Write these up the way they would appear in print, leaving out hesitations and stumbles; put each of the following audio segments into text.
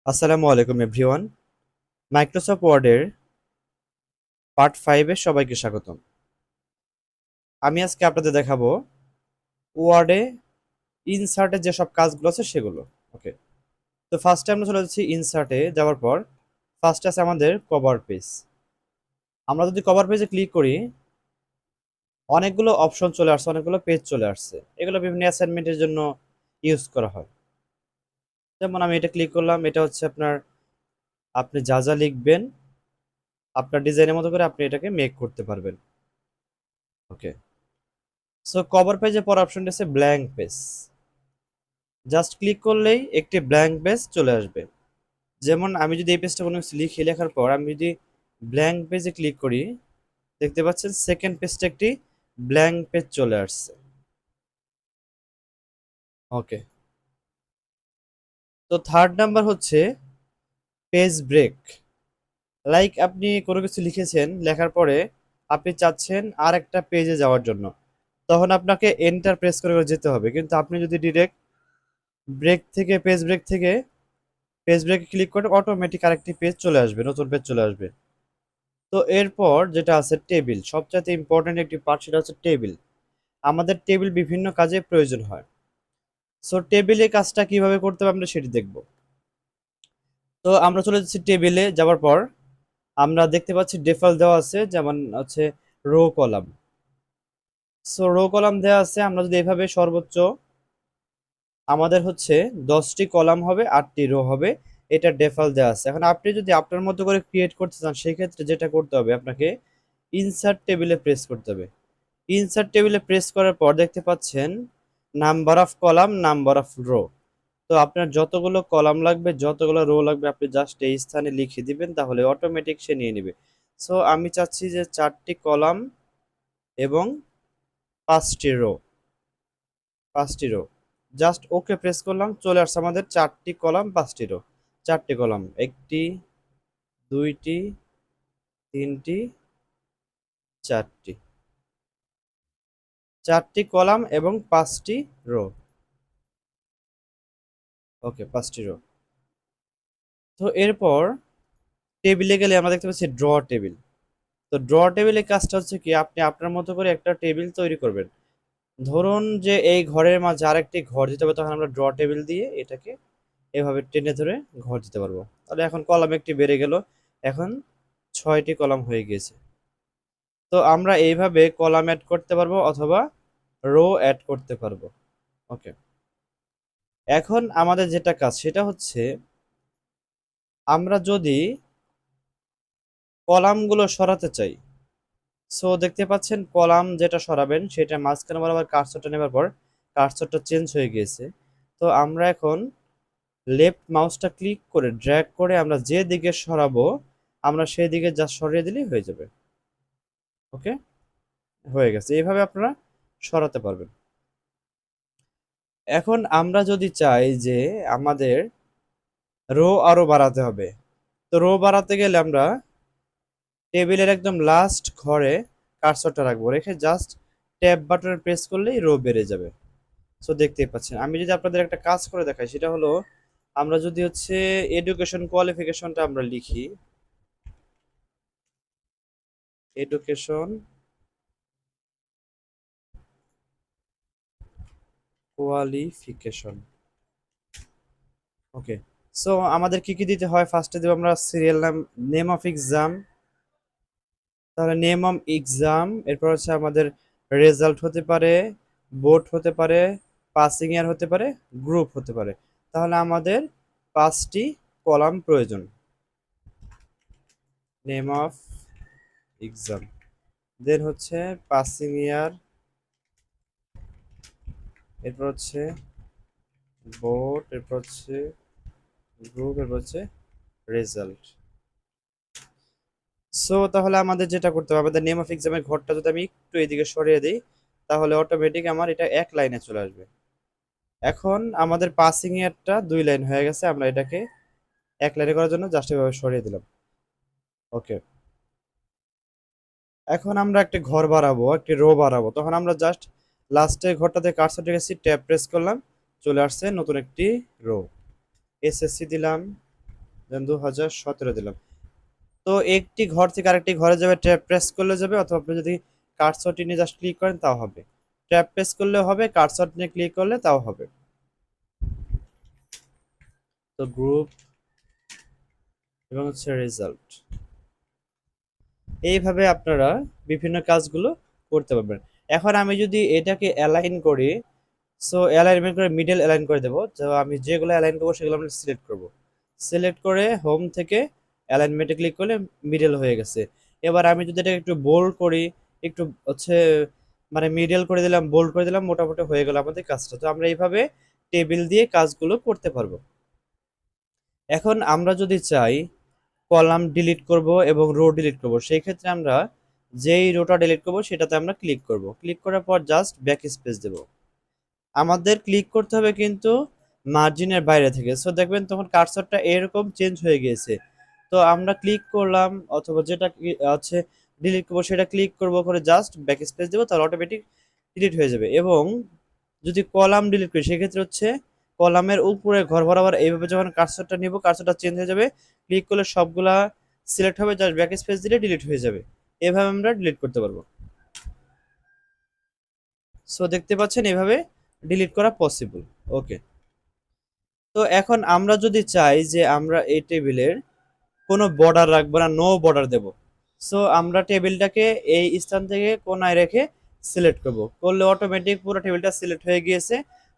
আসসালামু আলাইকুম everyone. Microsoft ওয়ার্ডের পার্ট 5 এ সবাইকে স্বাগতম। আমি আজকে আপনাদের দেখাবো ওয়ার্ডে ইনসার্টের যেসব কাজগুলো আছে সেগুলো। ওকে, তো ফার্স্টে আমরা চলে যাচ্ছি ইনসার্টে। যাওয়ার পর ফার্স্টে আছে আমাদের কভার পেজ। আমরা যদি কভার পেজে ক্লিক করি, অনেকগুলো অপশন চলে আসছে, অনেকগুলো পেজ চলে আসছে। এগুলো বিভিন্ন অ্যাসাইনমেন্টের জন্য ইউজ করা হয়। যেমন আমি এটা ক্লিক করলাম, এটা হচ্ছে আপনি যা যা লিখবেন আপনার ডিজাইনের মতো করে আপনি এটাকে মেক করতে পারবেন। ওকে, সো কভার পেজে পর অপশনটা আছে ব্ল্যাঙ্ক পেজ। জাস্ট ক্লিক করলেই একটি ব্ল্যাঙ্ক পেজ চলে আসবে। যেমন আমি যদি এই পেজটা কোনো কিছু লিখি, লেখার পর আমি যদি ব্ল্যাঙ্ক পেজে ক্লিক করি, দেখতে পাচ্ছেন সেকেন্ড পেজটা একটি ব্ল্যাঙ্ক পেজ চলে আসছে। ওকে, তো থার্ড নাম্বার হচ্ছে পেজ ব্রেক। লাইক আপনি কোনো কিছু লিখেছেন, লেখার পরে আপনি চাচ্ছেন আর একটা পেজে যাওয়ার জন্য, তখন আপনাকে এন্টার প্রেস করে করে যেতে হবে। কিন্তু আপনি যদি ডিরেক্ট ব্রেক থেকে পেজ ব্রেকে ক্লিক করে অটোমেটিক আরেকটি পেজ চলে আসবে, নতুন পেজ চলে আসবে। তো এরপর যেটা আছে টেবিল, সবচাইতে ইম্পর্টেন্ট একটি পার্ট, সেটা হচ্ছে টেবিল। আমাদের টেবিল বিভিন্ন কাজে প্রয়োজন হয়। সো টেবিলের কাজটা কিভাবে করতে হবে আমরা সেটি দেখব। তো আমরা চলে যাচ্ছি টেবিলে। যাওয়ার পর আমরা দেখতে পাচ্ছি ডিফল্ট দেওয়া আছে, যেমন হচ্ছে rho column. So rho column দেওয়া আছে। আমরা যদি এভাবে সর্বোচ্চ আমাদের হচ্ছে 10টি কলাম হবে, 8টি রো হবে, এটা ডিফল্ট দেওয়া আছে। এখন আপনি যদি আপনার মতো করে ক্রিয়েট করতে চান, সেই ক্ষেত্রে যেটা করতে হবে আপনাকে ইনসার্ট টেবিলে প্রেস করতে হবে। ইনসার্ট টেবিলে প্রেস করার পর দেখতে পাচ্ছেন number of column, number of rho. তো আপনার যতগুলো কলাম লাগবে, যতগুলো রো লাগবে, আপনি জাস্ট এই স্থানে লিখে দিবেন, তাহলে অটোমেটিক সে নিয়ে নেবে। সো আমি চাচ্ছি যে 4টি কলাম এবং 5টি রো, 5টি রো। জাস্ট ওকে প্রেস করলাম, চলে আসছে আমাদের 4টি কলাম, 5টি রো। 4টি কলাম, 1টি, 2টি, 3টি, 4টি। 4টি কলাম এবং 5টি রো। ওকে, 5টি রো। তো এরপর টেবিলে গেলে আমরা দেখতে পাচ্ছি ড্র টেবিল। তো ড্র টেবিলের কাজটা হচ্ছে কি, আপনি আপনার মতো করে একটা টেবিল তৈরি করবেন। ধরুন যে এই ঘরের মাঝে আরেকটি ঘর দিতে হবে, তখন আমরা ড্র টেবিল দিয়ে এটাকে এভাবে টেনে ধরে ঘর দিতে পারবো। তাহলে এখন কলাম একটি বেড়ে গেল, এখন 6টি কলাম হয়ে গিয়েছে। তো আমরা এইভাবে কলাম অ্যাড করতে পারবো অথবা রো অ্যাড করতে পারবো। ওকে, এখন আমাদের যেটা কাজ সেটা হচ্ছে আমরা যদি কলামগুলো সরাতে চাই। সো দেখতে পাচ্ছেন কলাম যেটা সরাবেন সেটা মাঝখানে বরাবর কার্সরটা নেবার পর কার্সরটা চেঞ্জ হয়ে গিয়েছে। তো আমরা এখন লেফট মাউসটা ক্লিক করে ড্র্যাগ করে আমরা যে দিকে সরাবো, আমরা সেই দিকে যা সরিয়ে দিলেই হয়ে যাবে। ওকে, হয়ে গেছে। এইভাবে আপনারা সরাতে পারবেন। এখন আমরা যদি চাই যে আমাদের রো আরো বাড়াতে হবে, তো রো বাড়াতে গেলে আমরা টেবিলের একদম লাস্ট ঘরে কার্সরটা রাখবো, রেখে জাস্ট ট্যাব বাটনে প্রেস করলেই রো বেড়ে যাবে। সো দেখতেই পাচ্ছেন। আমি যদি আপনাদের একটা কাজ করে দেখাই, সেটা হলো আমরা যদি হচ্ছে এডুকেশন কোয়ালিফিকেশনটা আমরা লিখি, এডুকেশন কোয়ালিফিকেশন। ওকে, সো আমাদের কি কি দিতে হয়, ফার্স্টে দেবো আমরা সিরিয়াল নাম, নেম অফ এক্সাম। তাহলে নেম অফ এক্সাম, এরপর হচ্ছে আমাদের রেজাল্ট হতে পারে, বোর্ড হতে পারে, পাসিং ইয়ার হতে পারে, গ্রুপ হতে পারে। তাহলে আমাদের 5টি কলাম প্রয়োজন। নেম অফ এক্সাম, দেন হচ্ছে পাসিং ইয়ার, এরপর হচ্ছে বোর্ড, এরপর হচ্ছে গ্রুপ, এরপর হচ্ছে রেজাল্ট। সো তাহলে আমাদের যেটা করতে হবে, আমাদের নেম অফ এক্সামের ঘরটা যদি আমি একটু এদিকে সরিয়ে দিই, তাহলে অটোমেটিক আমার এটা এক লাইনে চলে আসবে। এখন আমাদের পাসিং ইয়ারটা 2 লাইন হয়ে গেছে, আমরা এটাকে এক লাইনে করার জন্য জাস্ট এভাবে সরিয়ে দিলাম। ওকে, এখন আমরা একটা ঘর বাড়াবো, একটি রো বাড়াবো, তখন আমরা জাস্ট লাস্টের ঘরটাতে কার্সর গেছি, ট্যাব প্রেস করলাম, চলে আসছে নতুন একটি রো। এসএসসি দিলাম, দেন 2017 দিলাম। তো একটি ঘর থেকে আরেকটি ঘরে যাবে, ট্যাব প্রেস করলে যাবে, অথবা আপনি যদি কার্সরটি নিয়ে জাস্ট ক্লিক করেন তাও হবে। ট্যাব প্রেস করলে হবে, কার্সর নিয়ে ক্লিক করলে তাও হবে। তো গ্রুপ এবং হচ্ছে রেজাল্ট, এইভাবে আপনারা বিভিন্ন কাজগুলো করতে পারবেন। এখন আমি যদি এটাকে অ্যালাইন করি, সো অ্যালাইনমেন্ট করে মিডল অ্যালাইন করে দেবো। তো আমি যেগুলো অ্যালাইন করবো সেগুলো আমরা সিলেক্ট করব। সিলেক্ট করে হোম থেকে অ্যালাইনমেন্টে ক্লিক করলে মিডল হয়ে গেছে। এবার আমি যদি এটাকে একটু বোল্ড করি, একটু হচ্ছে মানে মিডল করে দিলাম, বোল্ড করে দিলাম, মোটামুটি হয়ে গেল আমাদের কাজটা। তো আমরা এইভাবে টেবিল দিয়ে কাজগুলো করতে পারবো। এখন আমরা যদি চাই কলাম ডিলিট করব এবং রো ডিলিট করব, সেই ক্ষেত্রে আমরা যেই রোটা ডিলিট করব সেটাতে আমরা ক্লিক করব। ক্লিক করার পর জাস্ট ব্যাক স্পেস দেব। আমাদের ক্লিক করতে হবে কিন্তু মার্জিনের বাইরে থেকে। সো দেখবেন তখন কার্সরটা এরকম চেঞ্জ হয়ে গিয়েছে। তো আমরা ক্লিক করলাম, অথবা যেটা হচ্ছে ডিলিট করবো সেটা ক্লিক করব, করে জাস্ট ব্যাক স্পেস দেবো, তাহলে অটোমেটিক ডিলিট হয়ে যাবে। এবং যদি কলাম ডিলিট করি সেক্ষেত্রে হচ্ছে কলামের উপরে ঘর বরাবর এইভাবে যখন কার্সরটা নিব, কার্সরটা চেঞ্জ হয়ে যাবে, ক্লিক করলে সবগুলা সিলেক্ট হবে, জাস্ট ব্যাক স্পেস দিলে ডিলিট হয়ে যাবে। এভাবে আমরা ডিলিট করতে পারবো। সো দেখতে পাচ্ছেন এভাবে ডিলিট করা পসিবল। ওকে। তো এখন আমরা যদি চাই যে আমরা এই টেবিলের কোনো বর্ডার রাখবো না, নো বর্ডার দেব, সো আমরা টেবিলটাকে এই স্থান থেকে কোনায় রেখে সিলেক্ট করব। করলে অটোমেটিক পুরো টেবিলটা সিলেক্ট হয়ে গিয়েছে।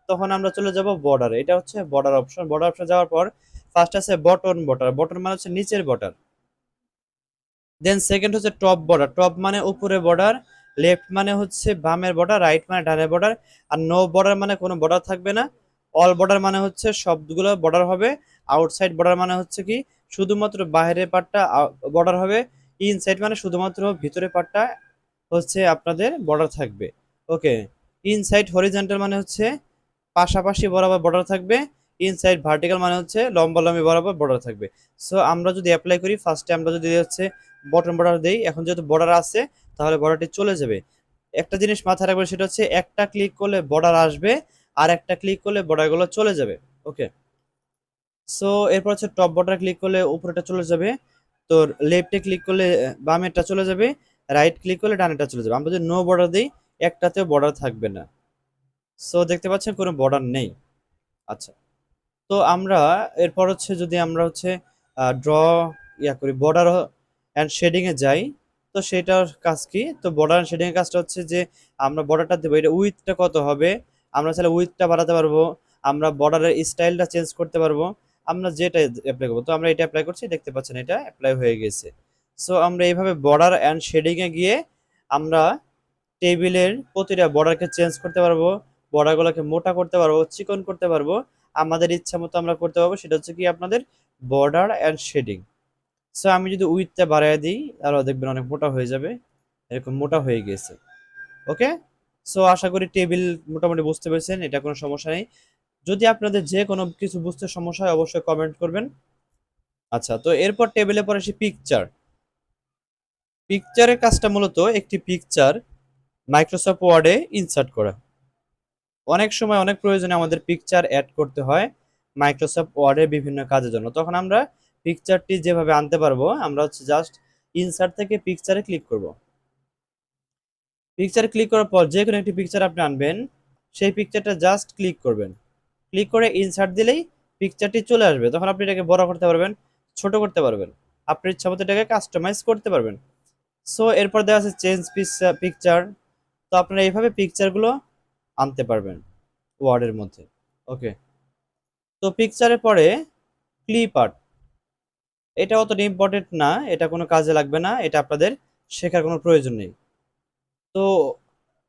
তখন আমরা চলে যাব বর্ডারে। এটা হচ্ছে বর্ডার অপশন। বর্ডার অপশন যাওয়ার পর ফার্স্ট আছে বটন বর্ডার। বটন মানে হচ্ছে নিচের বর্ডার। দেন সেকেন্ড হচ্ছে টপ বর্ডার। টপ মানে উপরে বর্ডার, লেফট মানে হচ্ছে বামের বর্ডার, রাইট মানে ডানের বর্ডার, আর নো বর্ডার মানে কোনো বর্ডার থাকবে না। অল বর্ডার মানে হচ্ছে সবগুলো বর্ডার হবে। আউটসাইড বর্ডার মানে হচ্ছে কি শুধুমাত্র বাইরের পার্টটা বর্ডার হবে। ইনসাইড মানে শুধুমাত্র ভিতরের পার্টটা হচ্ছে আপনাদের বর্ডার থাকবে। ওকে। ইনসাইড হরিজন্টাল মানে হচ্ছে পাশাপাশি বরাবর বর্ডার থাকবে। ইনসাইড ভার্টিক্যাল মানে হচ্ছে লম্বালম্বি বরাবর বর্ডার থাকবে। সো আমরা যদি অ্যাপ্লাই করি, ফার্স্টে আমরা যদি হচ্ছে বটন বর্ডার দেই, এখন যেহেতু বর্ডার আছে তাহলে বর্ডারটি চলে যাবে। একটা জিনিস মাথায় রাখবেন, সেটা হচ্ছে একটা ক্লিক করলে বর্ডার আসবে, আর একটা ক্লিক করলে বর্ডারগুলো চলে যাবে। ওকে। সো এরপর হচ্ছে টপ বর্ডার ক্লিক করলে উপরেটা চলে যাবে, তো লেফটে ক্লিক করলে বামেরটা চলে যাবে, রাইট ক্লিক করলে ডানেরটা চলে যাবে। আমরা যদি নো বর্ডার দিই একটাতেও বর্ডার থাকবে না। সো দেখতে পাচ্ছেন কোনো বর্ডার নেই। আচ্ছা। তো আমরা এরপর হচ্ছে যদি আমরা হচ্ছে ড্র করি, বর্ডার অ্যান্ড শেডিং এ যাই, তো সেটার কাজ কি? তো বর্ডার অ্যান্ড শেডিং এর কাজটা হচ্ছে যে আমরা বর্ডারটা দেবো, এটা উইথটা কত হবে, আমরা চাইলে উইথটা বাড়াতে পারবো, আমরা বর্ডারের স্টাইলটা চেঞ্জ করতে পারবো, আমরা যেটা অ্যাপ্লাই করবো। তো আমরা এটা অ্যাপ্লাই করছি, দেখতে পাচ্ছেন এটা অ্যাপ্লাই হয়ে গেছে। সো আমরা এইভাবে বর্ডার অ্যান্ড শেডিং এ গিয়ে আমরা টেবিলের প্রতিটা বর্ডারকে চেঞ্জ করতে পারবো, বর্ডারগুলোকে মোটা করতে পারবো, চিকন করতে পারবো, আমাদের ইচ্ছা মতো আমরা করতে পারবো। সেটা হচ্ছে কি আপনাদের বর্ডার অ্যান্ড শেডিং। সো আমি যদি উইথটা বাড়ায় দিই তাহলে দেখবেন অনেক মোটা হয়ে যাবে, এরকম মোটা হয়ে গেছে। ওকে। সো আশা করি টেবিল মোটামুটি বুঝতে পেরেছেন, এটা কোনো সমস্যা নেই। যদি আপনাদের যে কোনো কিছু বুঝতে সমস্যা হয় অবশ্যই কমেন্ট করবেন। আচ্ছা, তো এরপর টেবিলে পরে আসি পিকচার। পিকচারের কাজটা মূলত একটি পিকচার মাইক্রোসফট ওয়ার্ডে ইনসার্ট করা। অনেক সময় অনেক প্রয়োজনে আমাদের পিকচার অ্যাড করতে হয় মাইক্রোসফট ওয়ার্ডের বিভিন্ন কাজের জন্য। তখন আমরা পিকচারটি যেভাবে আনতে পারবো, আমরা হচ্ছে জাস্ট ইনসার্ট থেকে পিকচারে ক্লিক করব। পিকচারে ক্লিক করার পর যে কোনো একটি পিকচার আপনি আনবেন, সেই পিকচারটা জাস্ট ক্লিক করবেন। ক্লিক করে ইনসার্ট দিলেই পিকচারটি চলে আসবে। তখন আপনি এটাকে বড় করতে পারবেন, ছোট করতে পারবেন, আপনার ইচ্ছা মতো এটাকে কাস্টমাইজ করতে পারবেন। সো এরপর দেওয়া আছে চেঞ্জ পিকচার। তো আপনারা এইভাবে পিকচারগুলো আনতে পারবেন ওয়ার্ডের মধ্যে। ওকে। তো পিকচারের পরে ক্লিপ আর্ট, এটা অতটা ইম্পর্টেন্ট না, এটা কোনো কাজে লাগবে না, এটা আপনাদের শেখার কোনো প্রয়োজন নেই। তো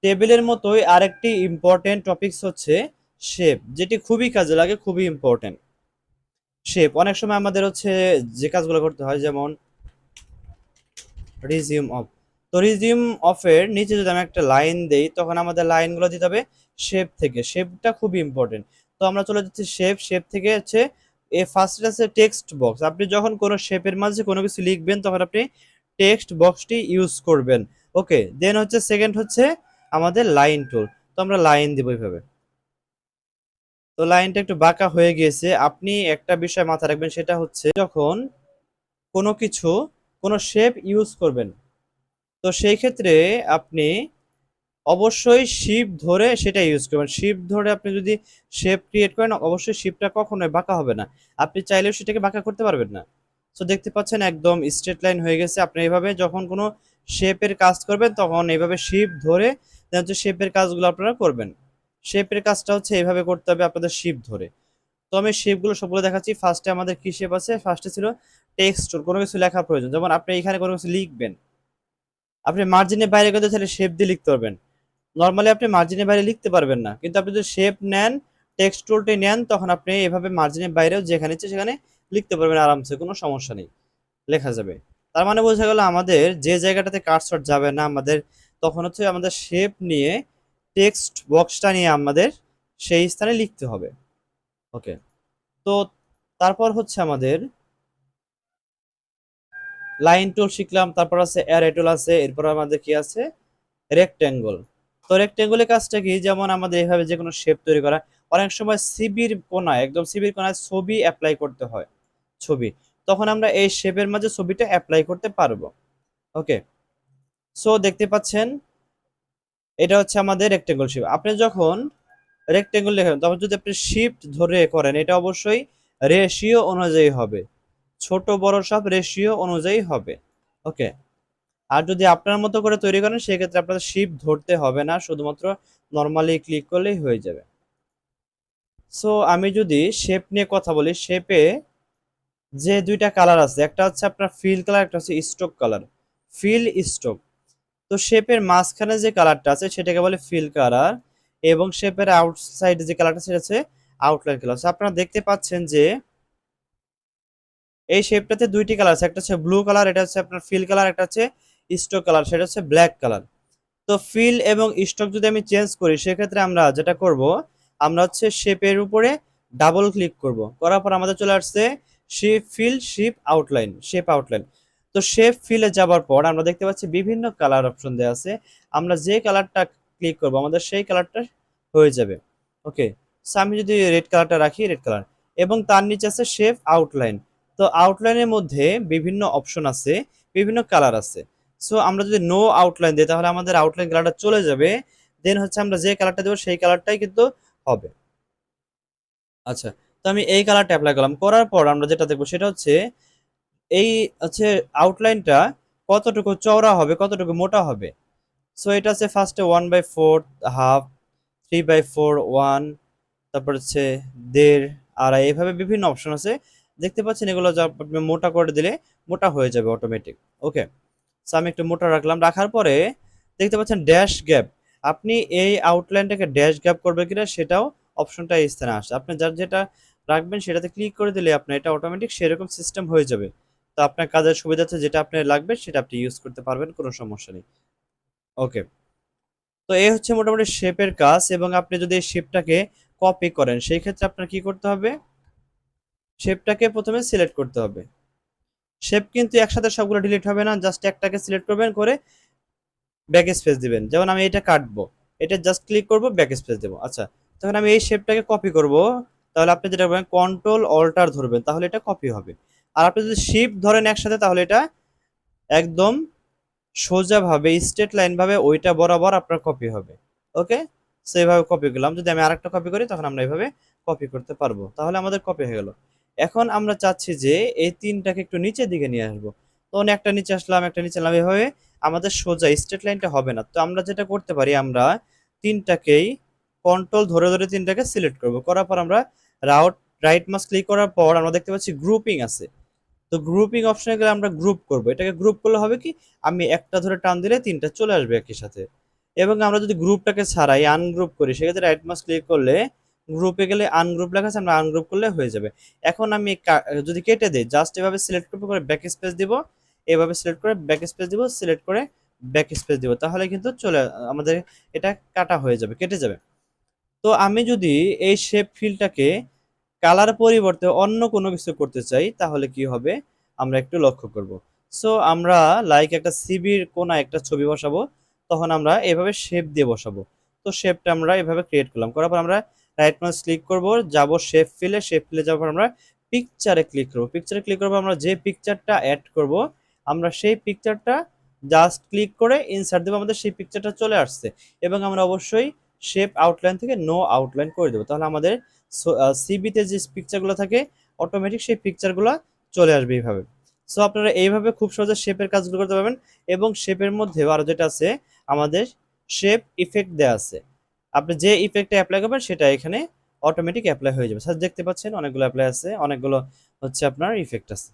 টেবিলের মতোই আরেকটি ইম্পর্টেন্ট টপিকস হচ্ছে শেপ, যেটি খুবই কাজে লাগে, খুবই ইম্পর্টেন্ট। শেপ অনেক সময় আমাদের হচ্ছে যে কাজগুলো করতে হয়, যেমন রিজিউম অফ। তো রিজিউম অফের নিচে যদি আমি একটা লাইন দেই, তখন আমাদের লাইনগুলো দিতে হবে শেপ থেকে। শেপটা খুবই ইম্পর্টেন্ট। তো আমরা চলে যাচ্ছি শেপ। শেপ থেকে হচ্ছে ফার্স্ট আছে টেক্সট বক্স। আপনি যখন কোনো শেপের মাঝে কোনো কিছু লিখবেন তখন আপনি টেক্সট বক্সটি ইউজ করবেন। ওকে। দেন হচ্ছে সেকেন্ড হচ্ছে আমাদের লাইন টুল। তো আমরা লাইন দিব এইভাবে। তো লাইনটা একটু বাঁকা হয়ে গিয়েছে। আপনি একটা বিষয় মাথায় রাখবেন, সেটা হচ্ছে যখন কোনো কিছু কোনো শেপ ইউজ করবেন, তো সেই ক্ষেত্রে আপনি অবশ্যই শিপ ধরে সেটা ইউজ করবেন। শিপ ধরে আপনি যদি শেপ ক্রিয়েট করেন, অবশ্যই শিপটা কখনোই বাঁকা হবে না। আপনি চাইলেও সেটাকে বাঁকা করতে পারবেন না। সো দেখতে পাচ্ছেন একদম স্ট্রেট লাইন হয়ে গেছে। আপনি এভাবে যখন কোনো শেপের কাজ করবেন, তখন এইভাবে শিপ ধরে দেন হচ্ছে শেপের কাজগুলো আপনারা করবেন। শেপের কাজটা হচ্ছে এইভাবে করতে হবে আপনাদের শিপ ধরে। তো আমি শেপগুলো সবগুলো দেখাচ্ছি। ফার্স্টে আমাদের কি শেপ আছে? ফার্স্টে ছিল টেক্সচার, কোনো কিছু লেখার প্রয়োজন। যেমন আপনি এখানে কোনো কিছু লিখবেন, আপনি মার্জিনের বাইরে কিন্তু চাইলে শেপ দিয়ে লিখতে পারবেন। নরমালি আপনি মার্জিনের বাইরে লিখতে পারবেন না, কিন্তু আপনি যদি শেপ নেন, টেক্সট টুলটি নেন, তখন আপনি এভাবে মার্জিনের বাইরেও যেখানে ইচ্ছে সেখানে লিখতে পারবেন আরামসে, কোনো সমস্যা নেই, লেখা যাবে। তার মানে বোঝা গেল আমাদের যে জায়গাটাতে কার্সর যাবে না আমাদের, তখন হচ্ছে আমাদের শেপ নিয়ে টেক্সট বক্সটা নিয়ে আমাদের সেই স্থানে লিখতে হবে। ওকে, তো তারপর হচ্ছে আমাদের লাইন টুল শিখলাম, তারপর আছে অ্যারো টুল আছে, এরপর আমাদের কি আছে? রেক্টেঙ্গল। তো রেক্টেঙ্গলের কাজটা কি? যেমন আমাদের এইভাবে যে কোনো শেপ তৈরি করা, অনেক সময় সিবির কোনায়, একদম সিবির কোনায় ছবি অ্যাপ্লাই করতে হয়, ছবি, তখন আমরা এই শেপের মাঝে ছবিটা অ্যাপ্লাই করতে পারবো। ওকে, সো দেখতে পাচ্ছেন এটা হচ্ছে আমাদের রেক্টেঙ্গল শেপ। আপনি যখন রেক্টেঙ্গল লেখেন, তখন যদি আপনি শিফট ধরে করেন, এটা অবশ্যই রেশিও অনুযায়ী হবে, ছোট বড় সব রেশিও অনুযায়ী হবে। ওকে, আর যদি আপনার মতো করে তৈরি করেন, সেক্ষেত্রে আপনাদের শিফট ধরতে হবে না, শুধুমাত্র নর্মালি ক্লিক করলেই হয়ে যাবে। সো আমি যদি শেপ নিয়ে কথা বলি, শেপে যে দুইটা কালার আছে, একটা হচ্ছে আপনার ফিল কালার, একটা হচ্ছে স্ট্রোক কালার। Feel, stroke. তো শেপের মাঝখানে যে কালারটা আছে সেটাকে বলে ফিল কালার, এবং শেপের আউটসাইডে যে কালারটা সেটা হচ্ছে আউটলাইন কালার। আপনারা দেখতে পাচ্ছেন যে এই শেপটাতে দুইটি কালার আছে, একটা হচ্ছে ব্লু কালার, এটা হচ্ছে আপনার ফিল কালার, একটা হচ্ছে স্ট্রোক কালার, সেটা হচ্ছে ব্ল্যাক কালার। তো ফিল এবং স্ট্রোক যদি আমি চেঞ্জ করি, সেক্ষেত্রে আমরা যেটা করব, আমরা হচ্ছে শেপের উপরে ডাবল ক্লিক করব, করার পর আমাদের চলে আসছে shape feel, shape outline, shape outline. তো শেপ ফিলে যাবার পর আমরা দেখতে পাচ্ছি বিভিন্ন কালার অপশন দেওয়া আছে। আমরা যে কালারটা ক্লিক করব, আমাদের সেই কালারটা হয়ে যাবে। ওকে, সো আমি যদি রেড কালারটা রাখি, রেড কালার, এবং তার নিচে আছে শেপ আউটলাইন। তো আউটলাইনের মধ্যে বিভিন্ন অপশন আছে, বিভিন্ন কালার আছে। সো আমরা যদি নো আউটলাইন দিই, তাহলে আমাদের আউটলাইন কালারটা চলে যাবে। দেন হচ্ছে আমরা যে কালারটা দেবো সেই কালারটাই কিন্তু হবে। আচ্ছা, তো আমি এই কালারটা অ্যাপ্লাই করলাম, করার পর আমরা যেটা দেখবো সেটা হচ্ছে এই হচ্ছে আউটলাইনটা কতটুকু চওড়া হবে, কতটুকু মোটা হবে। সো এটা হচ্ছে ফার্স্টে 1/4, হাফ, 3/4, 1, তারপর হচ্ছে 1.5, আড়াই, এভাবে বিভিন্ন অপশন আছে। দেখতে পাচ্ছেন এগুলো আপনি মোটা করে দিলে মোটা হয়ে যাবে অটোমেটিক। ওকে, সো আমি একটু মোটা রাখলাম, রাখার পরে দেখতে পাচ্ছেন ড্যাশ গ্যাপ। আপনি এই আউটলাইনটাকে ড্যাশ গ্যাপ করবে কিনা সেটাও অপশনটা এই স্থানে আসে। আপনি যার যেটা রাখবেন সেটাতে ক্লিক করে দিলে আপনার এটা অটোমেটিক সেরকম সিস্টেম হয়ে যাবে। তো আপনার কাজের সুবিধাতে যেটা আপনার লাগবে সেটা আপনি ইউজ করতে পারবেন, কোনো সমস্যা নেই। ওকে, তো এই হচ্ছে মোটামুটি শেপের কাজ। এবং আপনি যদি এই শেপটাকে কপি করেন, সেই ক্ষেত্রে আপনার কি করতে হবে? শেপটাকে প্রথমে সিলেক্ট করতে হবে। শেপ কিন্তু একসাথে সবগুলো ডিলিট হবে না, জাস্ট একটাকে সিলেক্ট করবেন, করে ব্যাক স্পেস দিবেন। যেমন আমি এটা কাটবো, এটা জাস্ট ক্লিক করব, ব্যাক স্পেস দেবো। আচ্ছা, তখন আমি এই শেপটাকে কপি করব, তাহলে আপনি যেটা করবেন কন্ট্রোল অল্টার ধরবেন, তাহলে এটা কপি হবে। আর আপনি যদি শিফট ধরেন একসাথে, তাহলে এটা একদম সোজাভাবে স্ট্রেট লাইন ভাবে ওইটা বরাবর আপনার কপি হবে। ওকে, সেইভাবে কপি করলাম। যদি আমি আরেকটা কপি করি, তখন আমরা এইভাবে কপি করতে পারবো, তাহলে আমাদের কপি হয়ে গেল। এখন আমরা চাচ্ছি যে এই তিনটাকে একটু নিচের দিকে নিয়ে আসবো। তখন একটা নিচে আসলাম, একটা নিচে এলাম, এভাবে আমাদের সোজা স্ট্রেট লাইনটা হবে না। তো আমরা যেটা করতে পারি, আমরা তিনটাকেই কন্ট্রোল ধরে ধরে তিনটাকে সিলেক্ট করব, করার পর আমরা রাইট মাউস ক্লিক করার পর আমরা দেখতে পাচ্ছি গ্রুপিং আছে। তো গ্রুপিং অপশনে গেলে আমরা গ্রুপ করব। এটাকে গ্রুপ করলে হবে কি, আমি একটা ধরে টান দিলে তিনটা চলে আসবে একই সাথে। এবং আমরা যদি গ্রুপটাকে ছাড়াই আনগ্রুপ করি, সেক্ষেত্রে রাইট মাউস ক্লিক করলে গ্রুপে গেলে আনগ্রুপ লেখা আছে, আমরা আনগ্রুপ করলে হয়ে যাবে। এখন আমি যদি কেটে দিই, জাস্ট এভাবে সিলেক্ট করবো, করে ব্যাক স্পেস দিব, এভাবে সিলেক্ট করে ব্যাক স্পেস দিব, সিলেক্ট করে ব্যাক স্পেস দিব, তাহলে কিন্তু আমাদের এটা কাটা হয়ে যাবে, কেটে যাবে। তো আমি যদি এই শেপ ফিলটাকে কালার পরিবর্তে অন্য কোনো কিছু করতে চাই, তাহলে কি হবে আমরা একটু লক্ষ্য করব। সো আমরা লাইক একটা সিবির কোণায় একটা ছবি বসাবো, তখন আমরা এভাবে শেপ দিয়ে বসাবো। তো শেপটা আমরা এভাবে ক্রিয়েট করলাম, করার পর আমরা রাইট মাউস ক্লিক করব, যাব শেপ ফিলে, শেপ ফিলে যাওয়ার পর আমরা পিকচারে ক্লিক করব। পিকচারে ক্লিক করব, আমরা যে পিকচারটা অ্যাড করব আমরা সেই পিকচারটা জাস্ট ক্লিক করে ইনসার্ট দেবো, আমাদের সেই পিকচারটা চলে আসছে। এবং আমরা অবশ্যই শেপ আউটলাইন থেকে নো আউটলাইন করে দেবো, তাহলে আমাদের সিবিতে যে পিকচারগুলো থাকে অটোমেটিক সেই পিকচারগুলো চলে আসবে এইভাবে। সো আপনারা এইভাবে খুব সহজে শেপের কাজগুলো করতে পারবেন। এবং শেপের মধ্যেও আরও যেটা আছে, আমাদের শেপ ইফেক্ট দেওয়া আছে। আপনি যে ইফেক্টটা অ্যাপ্লাই করবেন সেটা এখানে অটোমেটিক অ্যাপ্লাই হয়ে যাবে। স্যার দেখতে পাচ্ছেন অনেকগুলো অ্যাপ্লাই আছে, অনেকগুলো হচ্ছে আপনার ইফেক্ট আছে।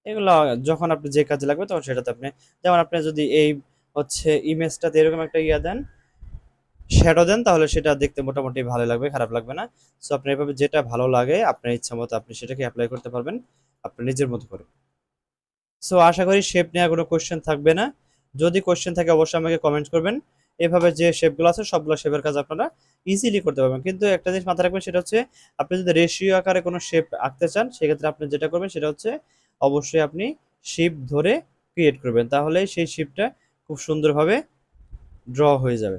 এগুলো যখন আপনি যে কাজে লাগবে তখন সেটাতে আপনি, যেমন আপনি যদি এই হচ্ছে ইমেজটাতে এরকম একটা ইয়া দেন, শ্যাডো দেন, তাহলে সেটা দেখতে মোটামুটি ভালো লাগবে, খারাপ লাগবে না। সো আপনার এভাবে যেটা ভালো লাগে আপনার ইচ্ছা মতো আপনি সেটাকে অ্যাপ্লাই করতে পারবেন আপনার নিজের মতো করে। সো আশা করি শেপ নিয়ে কোনো কোয়েশ্চেন থাকবে না। যদি কোয়েশ্চেন থাকে অবশ্যই আমাকে কমেন্ট করবেন। এভাবে যে শেপগুলো আছে সবগুলো শেপের কাজ আপনারা ইজিলি করতে পারবেন। কিন্তু একটা জিনিস মাথায় রাখবেন, সেটা হচ্ছে আপনি যদি রেশিও আকারে কোনো শেপ আঁকতে চান সেক্ষেত্রে আপনি যেটা করবেন সেটা হচ্ছে অবশ্যই আপনি শিপ ধরে ক্রিয়েট করবেন, তাহলেই সেই শিপটা খুব সুন্দরভাবে ড্র হয়ে যাবে।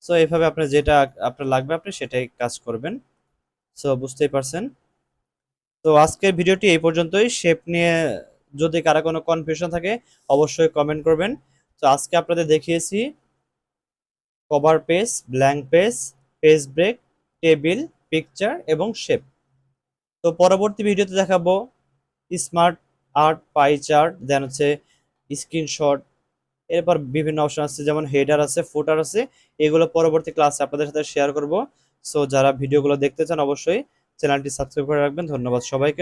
সো এভাবে আপনার যেটা আপনার লাগবে আপনি সেটাই কাজ করবেন। সো বুঝতেই পারছেন। তো আজকের ভিডিওটি এই পর্যন্তই। শেপ নিয়ে যদি কারো কোনো কনফিউশন থাকে অবশ্যই কমেন্ট করবেন। তো আজকে আপনাদের দেখিয়েছি cover page, blank page, page break, table, picture এবং শেপ। তো পরবর্তী ভিডিওতে দেখাবো smart art, pie chart, then হচ্ছে স্ক্রিনশট, এরপর বিভিন্ন অপশন আছে যেমন হেডার আছে, ফুটার আছে। এগুলো পরবর্তী ক্লাসে আপনাদের সাথে শেয়ার করব। সো যারা ভিডিওগুলো দেখতে চান অবশ্যই চ্যানেলটি সাবস্ক্রাইব করে রাখবেন। ধন্যবাদ সবাইকে।